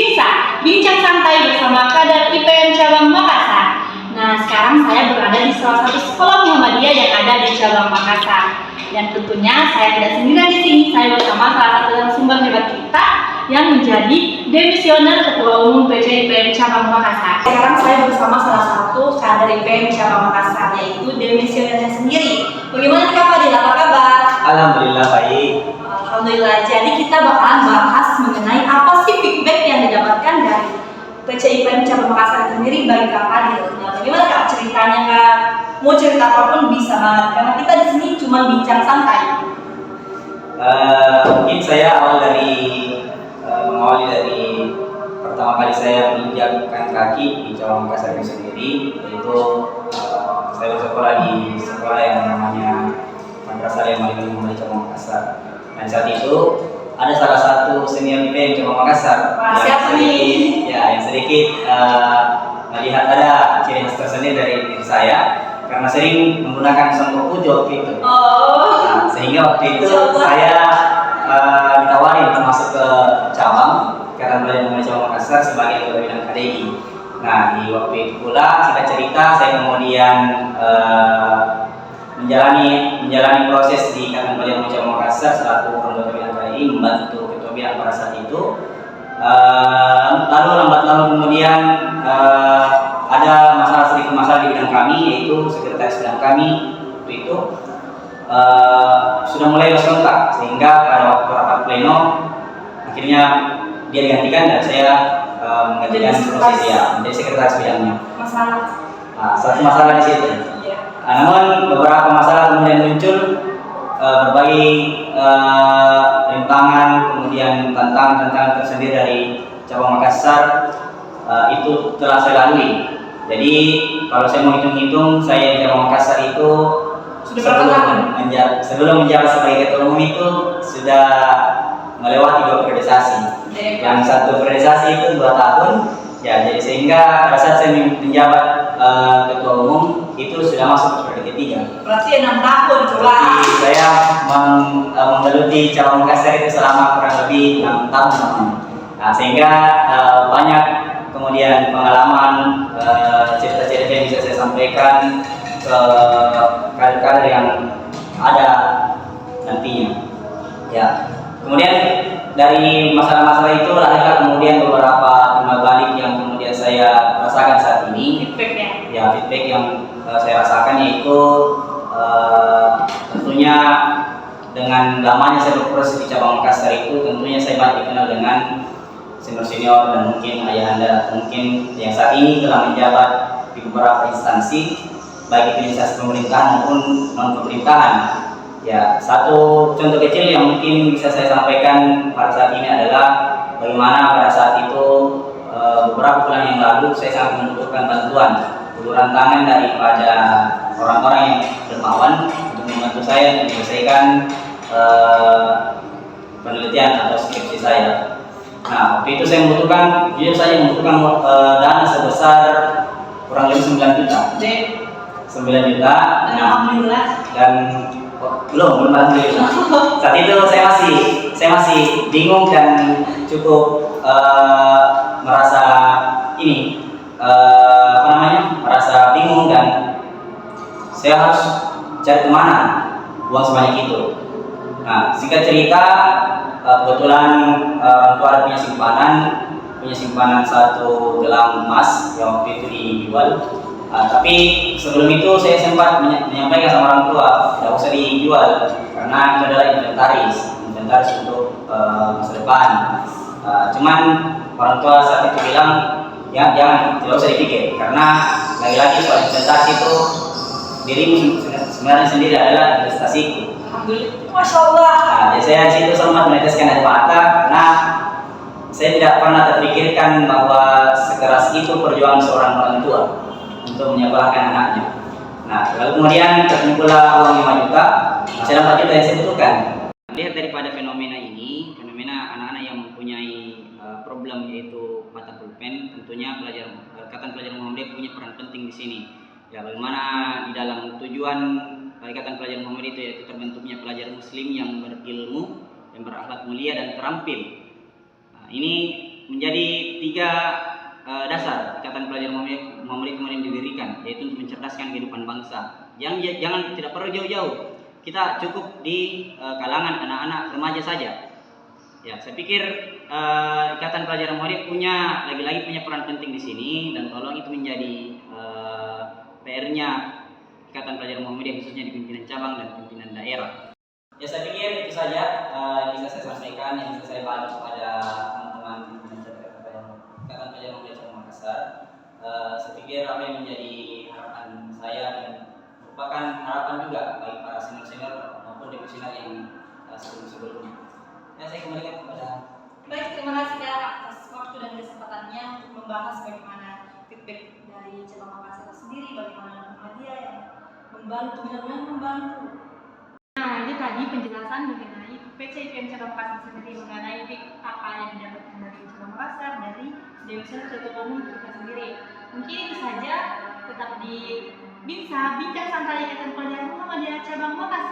Binsa, bincang santai bersama Kadar IPM Cabang Makassar. Nah, sekarang saya berada di salah satu sekolah Muhammadiyah yang ada di Cabang Makassar. Dan tentunya saya tidak sendirian di sini, saya bersama salah satu narasumber hebat kita yang menjadi demisioner Ketua Umum PC IPM Cabang Makassar. Sekarang saya bersama salah satu kader IPM Cabang Makassar, yaitu demisionernya sendiri. Bagaimana Kak Fadil, apa kabar? Alhamdulillah baik. Alhamdulillah, jadi kita bakalan bahas mengenai apa sih feedback yang didapatkan dari PC IPM Cabang Makassar sendiri bagi Kak Fadil. Nah, bagaimana Kak ceritanya Kak? Mau cerita apapun bisa banget, karena kita di sini cuma bincang santai. Mungkin saya mengawali dari pertama kali saya menginjakkan kaki di Cabang Makassar itu sendiri, yaitu saya bersekolah di sekolah yang namanya Madrasah Al-Malikul Muhammad Cabang Makassar. Dan saat itu ada salah satu senior IPM Cabang Makassar yang sedikit melihat ada ciri khas tersendiri dari diri saya karena sering menggunakan sampo pujo waktu itu. Nah, sehingga waktu itu saya ditawari untuk masuk ke cabang Ikatan Pelajar Muhammadiyah Cabang Makassar sebagai ketua bidang KDI. Nah, di waktu itu pula singkat cerita saya kemudian menjalani proses di Ikatan Pelajar Muhammadiyah Cabang Makassar selaku anggota bidang KDI, membantu ketua bidang pada saat itu. Lalu lambat laun kemudian ada sedikit masalah di bidang kami, yaitu sekretaris bidang kami waktu itu sudah mulai berkontak, sehingga pada waktu rapat pleno akhirnya dia digantikan dan saya menggantikan posisi menjadi sekretaris bidangnya. Satu masalah di situ. Namun beberapa masalah kemudian muncul, berbagai rintangan, kemudian tantangan tersendiri dari Cabang Makassar itu telah saya lalui. Jadi kalau saya mau hitung-hitung, saya di Cabang Makassar itu sebelum menjabat sebagai ketua umum itu sudah melewati 2 priorisasi. Yang satu priorisasi itu 2 tahun, ya, jadi sehingga pada saat saya menjabat ketua umum itu sudah masuk periode ketiga. Berarti 6 tahun coba. Jadi saya menggeluti Cabang Makassar itu selama kurang lebih 6 tahun. Nah, sehingga banyak kemudian pengalaman, cerita-cerita yang bisa saya sampaikan ke kader-kader yang ada nantinya. Ya, kemudian dari masalah-masalah itu lahirlah kemudian beberapa timbal balik yang kemudian saya rasakan saat ini. Feedback yang saya rasakan yaitu tentunya dengan lamanya saya berproses di Cabang Makassar itu tentunya saya banyak dikenal dengan senior-senior dan mungkin ayahanda atau mungkin yang saat ini telah menjabat di beberapa instansi, baik itu instansi pemerintahan maupun non pemerintahan. Ya, satu contoh kecil yang mungkin bisa saya sampaikan pada saat ini adalah bagaimana pada saat itu beberapa bulan yang lalu saya sangat membutuhkan bantuan uluran tangan daripada orang-orang yang dermawan untuk membantu saya menyelesaikan penelitian atau skripsi saya. Nah, waktu itu saya membutuhkan dana sebesar kurang lebih 9 juta. 9 juta. Alhamdulillah. Dan belum alhamdulillah. Saat itu saya masih bingung dan cukup merasa merasa bingung dan saya harus cari kemana uang sebanyak itu. Nah, singkat cerita, kebetulan orang tua ada punya simpanan 1 gelang emas yang waktu itu dijual. Tapi sebelum itu saya sempat menyampaikan sama orang tua tidak usah dijual karena itu adalah inventaris untuk masa depan. Cuman orang tua saat itu bilang ya jangan, tidak usah dipikir karena lagi-lagi soal investasi itu dirimu sebenarnya sendiri adalah investasiku. Masya Allah. Jadi saya di situ sempat meneteskan air mata karena saya tidak pernah terpikirkan bahwa sekeras itu perjuangan seorang orang tua untuk menyekolahkan anaknya. Nah, lalu kemudian terkumpullah uang 5 juta, masih ada 4 juta yang saya butuhkan. Lihat daripada fenomena anak-anak yang mempunyai problem yaitu mata pulpen, tentunya Ikatan Pelajar Muhammadiyah punya peran penting di sini. Ya, bagaimana di dalam tujuan Ikatan Pelajar Muhammadiyah itu yaitu terbentuknya pelajar muslim yang berilmu, yang berakhlak mulia dan terampil. Nah, ini menjadi tiga dasar Ikatan Pelajar Muhammadiyah kemudian didirikan, yaitu untuk mencerdaskan kehidupan bangsa. Jangan tidak perlu jauh-jauh, kita cukup di kalangan anak-anak remaja saja. Ya, saya pikir Ikatan Pelajar Muhammadiyah punya peran penting di sini, dan tolong itu menjadi PR-nya Ikatan Pelajar Muhammadiyah, khususnya di pimpinan cabang dan pimpinan daerah. Ya, saya pikir itu saja yang bisa saya sampaikan, yang bisa saya bantu kepada teman-teman Ikatan Pelajar Muhammadiyah Cabang Makassar. Saya pikir apa yang menjadi harapan saya dan merupakan harapan juga bagi para senior-senior maupun divisinar yang sebelum-sebelumnya. Ya, saya kembalikan kepada. Baik, terima kasih Kak atas waktu dan kesempatannya untuk membahas bagaimana feedback dari cabang Makassar sendiri, bagaimana Muhammadiyah yang membantu, benar-benar membantu. Nah, ini tadi penjelasan mengenai PCIPM cabang Makassar sendiri, mengenai apa yang didapatkan dari cabang Makassar, dari Dewan Ketua Umum kita sendiri. Mungkin itu saja, tetap di Bincang Santai Ikatan Pelajar Muhammadiyah Cabang Makassar.